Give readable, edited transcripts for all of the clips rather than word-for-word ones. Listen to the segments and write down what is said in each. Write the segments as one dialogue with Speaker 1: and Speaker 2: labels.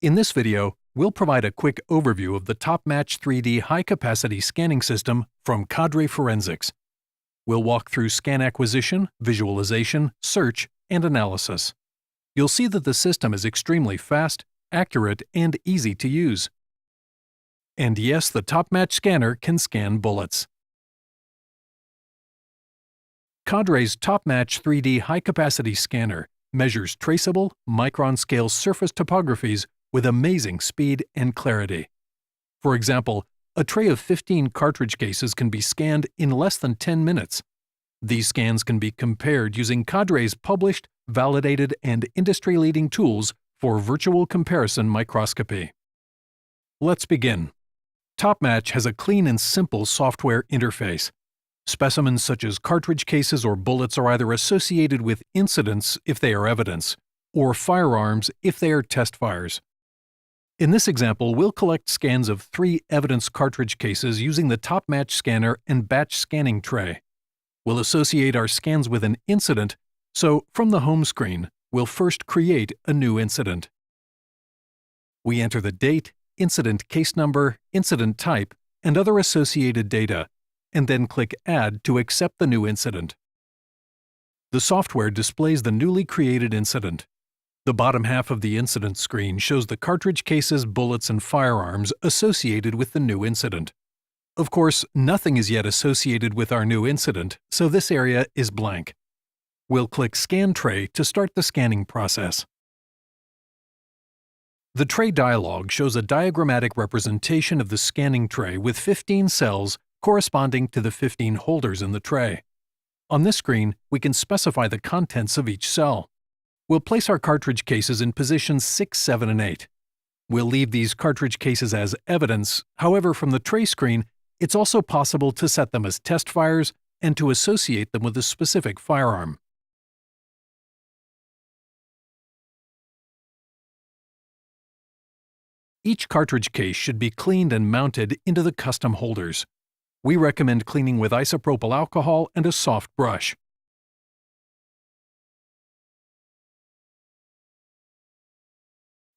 Speaker 1: In this video, we'll provide a quick overview of the TopMatch-3D high-capacity scanning system from Cadre Forensics. We'll walk through scan acquisition, visualization, search, and analysis. You'll see that the system is extremely fast, accurate, and easy to use. And yes, the TopMatch scanner can scan bullets. Cadre's TopMatch-3D high-capacity scanner measures traceable, micron-scale surface topographies with amazing speed and clarity. For example, a tray of 15 cartridge cases can be scanned in less than 10 minutes. These scans can be compared using Cadre's published, validated, and industry-leading tools for virtual comparison microscopy. Let's begin. TopMatch has a clean and simple software interface. Specimens such as cartridge cases or bullets are either associated with incidents if they are evidence, or firearms if they are test fires. In this example, we'll collect scans of 3 evidence cartridge cases using the TopMatch scanner and batch scanning tray. We'll associate our scans with an incident, so from the home screen, we'll first create a new incident. We enter the date, incident case number, incident type, and other associated data, and then click Add to accept the new incident. The software displays the newly created incident. The bottom half of the incident screen shows the cartridge cases, bullets, and firearms associated with the new incident. Of course, nothing is yet associated with our new incident, so this area is blank. We'll click Scan Tray to start the scanning process. The tray dialog shows a diagrammatic representation of the scanning tray with 15 cells corresponding to the 15 holders in the tray. On this screen, we can specify the contents of each cell. We'll place our cartridge cases in positions 6, 7, and 8. We'll leave these cartridge cases as evidence, however, from the tray screen, it's also possible to set them as test fires and to associate them with a specific firearm. Each cartridge case should be cleaned and mounted into the custom holders. We recommend cleaning with isopropyl alcohol and a soft brush.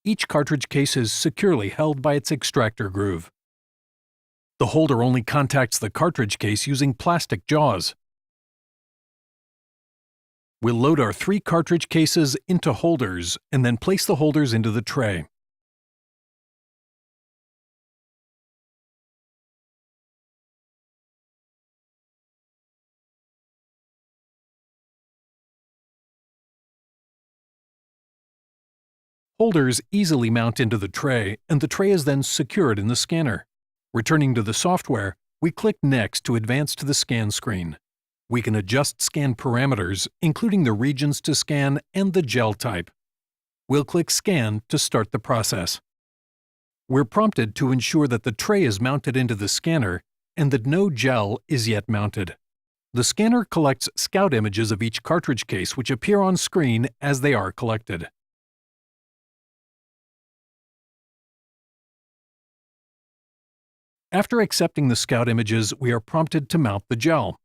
Speaker 1: Each cartridge case is securely held by its extractor groove. The holder only contacts the cartridge case using plastic jaws. We'll load our 3 cartridge cases into holders and then place the holders into the tray. Holders easily mount into the tray, and the tray is then secured in the scanner. Returning to the software, we click Next to advance to the scan screen. We can adjust scan parameters, including the regions to scan and the gel type. We'll click Scan to start the process. We're prompted to ensure that the tray is mounted into the scanner and that no gel is yet mounted. The scanner collects scout images of each cartridge case which appear on screen as they are collected. After accepting the scout images, we are prompted to mount the gel.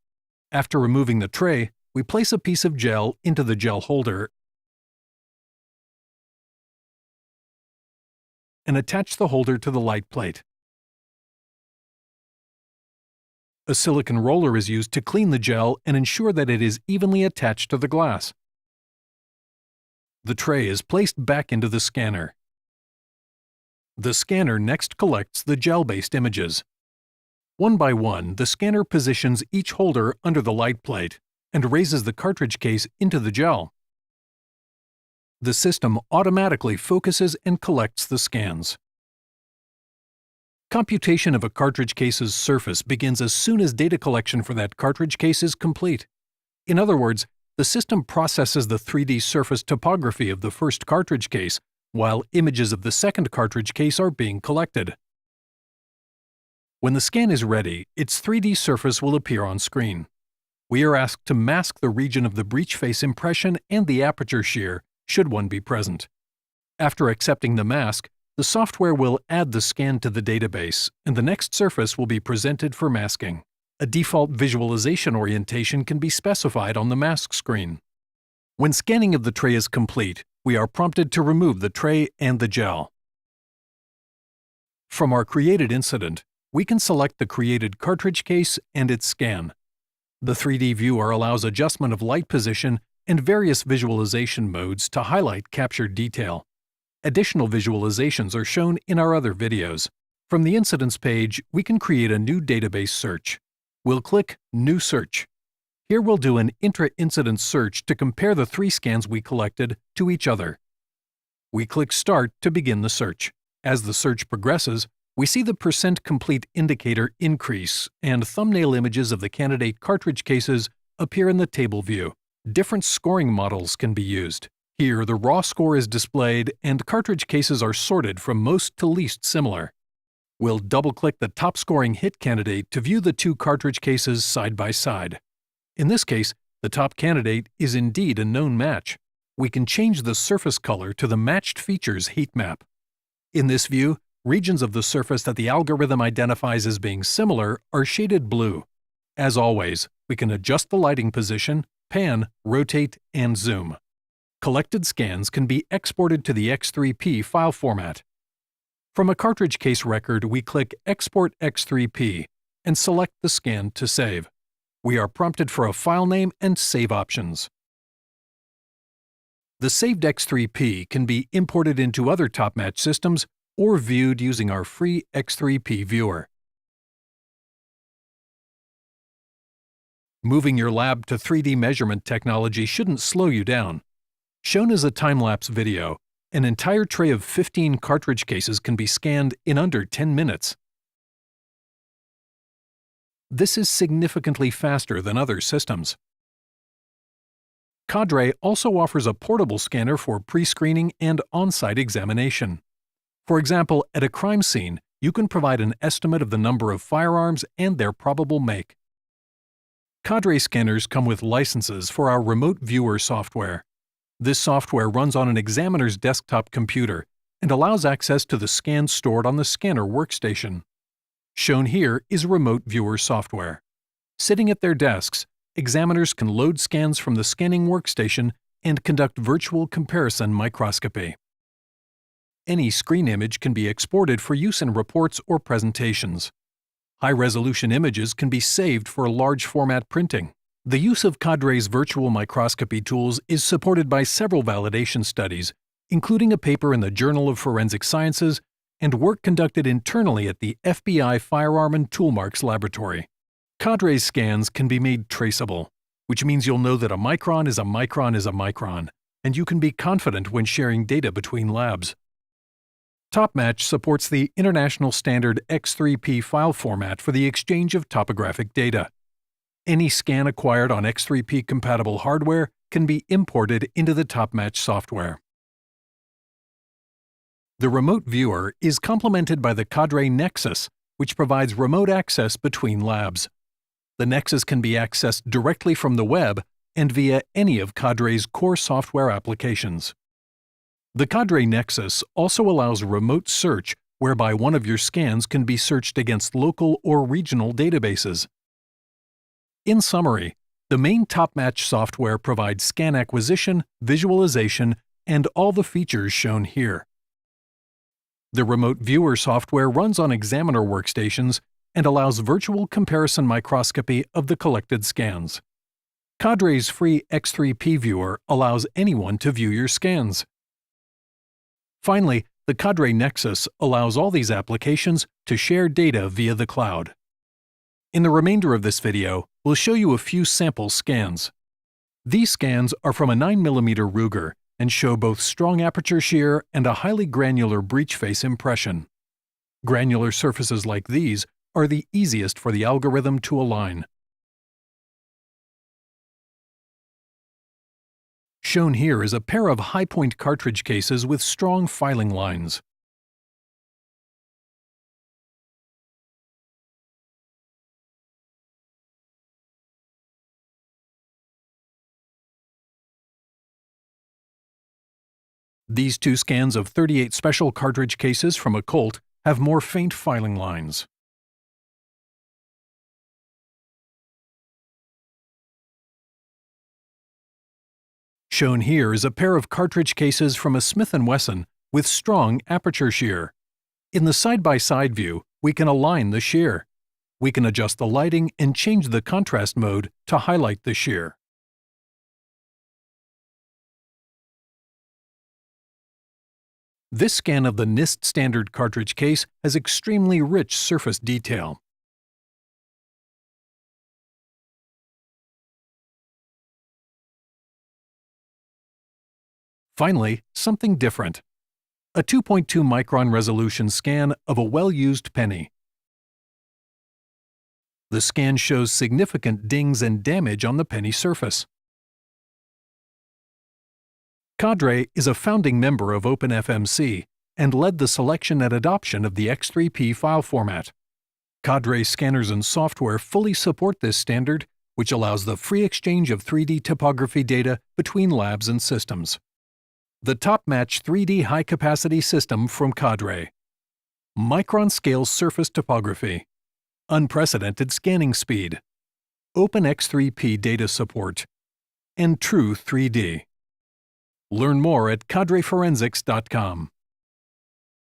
Speaker 1: After removing the tray, we place a piece of gel into the gel holder and attach the holder to the light plate. A silicone roller is used to clean the gel and ensure that it is evenly attached to the glass. The tray is placed back into the scanner. The scanner next collects the gel-based images. One by one, the scanner positions each holder under the light plate and raises the cartridge case into the gel. The system automatically focuses and collects the scans. Computation of a cartridge case's surface begins as soon as data collection for that cartridge case is complete. In other words, the system processes the 3D surface topography of the first cartridge case while images of the second cartridge case are being collected. When the scan is ready, its 3D surface will appear on screen. We are asked to mask the region of the breech face impression and the aperture shear, should one be present. After accepting the mask, the software will add the scan to the database, and the next surface will be presented for masking. A default visualization orientation can be specified on the mask screen. When scanning of the tray is complete, we are prompted to remove the tray and the gel. From our created incident, we can select the created cartridge case and its scan. The 3D viewer allows adjustment of light position and various visualization modes to highlight captured detail. Additional visualizations are shown in our other videos. From the Incidents page, we can create a new database search. We'll click New Search. Here we'll do an intra-incident search to compare the 3 scans we collected to each other. We click Start to begin the search. As the search progresses, we see the % complete indicator increase and thumbnail images of the candidate cartridge cases appear in the table view. Different scoring models can be used. Here, the raw score is displayed and cartridge cases are sorted from most to least similar. We'll double-click the top-scoring hit candidate to view the 2 cartridge cases side by side. In this case, the top candidate is indeed a known match. We can change the surface color to the matched features heat map. In this view, regions of the surface that the algorithm identifies as being similar are shaded blue. As always, we can adjust the lighting position, pan, rotate, and zoom. Collected scans can be exported to the X3P file format. From a cartridge case record, we click Export X3P and select the scan to save. We are prompted for a file name and save options. The saved X3P can be imported into other TopMatch systems or viewed using our free X3P viewer. Moving your lab to 3D measurement technology shouldn't slow you down. Shown as a time-lapse video, an entire tray of 15 cartridge cases can be scanned in under 10 minutes. This is significantly faster than other systems. Cadre also offers a portable scanner for pre-screening and on-site examination. For example, at a crime scene, you can provide an estimate of the number of firearms and their probable make. Cadre scanners come with licenses for our remote viewer software. This software runs on an examiner's desktop computer and allows access to the scans stored on the scanner workstation. Shown here is remote viewer software. Sitting at their desks, examiners can load scans from the scanning workstation and conduct virtual comparison microscopy. Any screen image can be exported for use in reports or presentations. High-resolution images can be saved for large-format printing. The use of Cadre's virtual microscopy tools is supported by several validation studies, including a paper in the Journal of Forensic Sciences and work conducted internally at the FBI Firearm and Toolmarks Laboratory. Cadre's scans can be made traceable, which means you'll know that a micron is a micron is a micron, and you can be confident when sharing data between labs. TopMatch supports the international standard X3P file format for the exchange of topographic data. Any scan acquired on X3P-compatible hardware can be imported into the TopMatch software. The remote viewer is complemented by the Cadre Nexus, which provides remote access between labs. The Nexus can be accessed directly from the web and via any of Cadre's core software applications. The Cadre Nexus also allows remote search, whereby one of your scans can be searched against local or regional databases. In summary, the main TopMatch software provides scan acquisition, visualization, and all the features shown here. The remote viewer software runs on examiner workstations and allows virtual comparison microscopy of the collected scans. Cadre's free X3P viewer allows anyone to view your scans. Finally, the Cadre Nexus allows all these applications to share data via the cloud. In the remainder of this video, we'll show you a few sample scans. These scans are from a 9mm Ruger and show both strong aperture shear and a highly granular breech face impression. Granular surfaces like these are the easiest for the algorithm to align. Shown here is a pair of high-point cartridge cases with strong filing lines. These 2 scans of 38 special cartridge cases from a Colt have more faint filing lines. Shown here is a pair of cartridge cases from a Smith & Wesson with strong aperture shear. In the side-by-side view, we can align the shear. We can adjust the lighting and change the contrast mode to highlight the shear. This scan of the NIST standard cartridge case has extremely rich surface detail. Finally, something different. A 2.2 micron resolution scan of a well-used penny. The scan shows significant dings and damage on the penny surface. Cadre is a founding member of OpenFMC and led the selection and adoption of the X3P file format. Cadre scanners and software fully support this standard, which allows the free exchange of 3D topography data between labs and systems. The TopMatch-3D high-capacity system from Cadre. Micron-scale surface topography. Unprecedented scanning speed. Open X3P data support. And true 3D. Learn more at cadreforensics.com.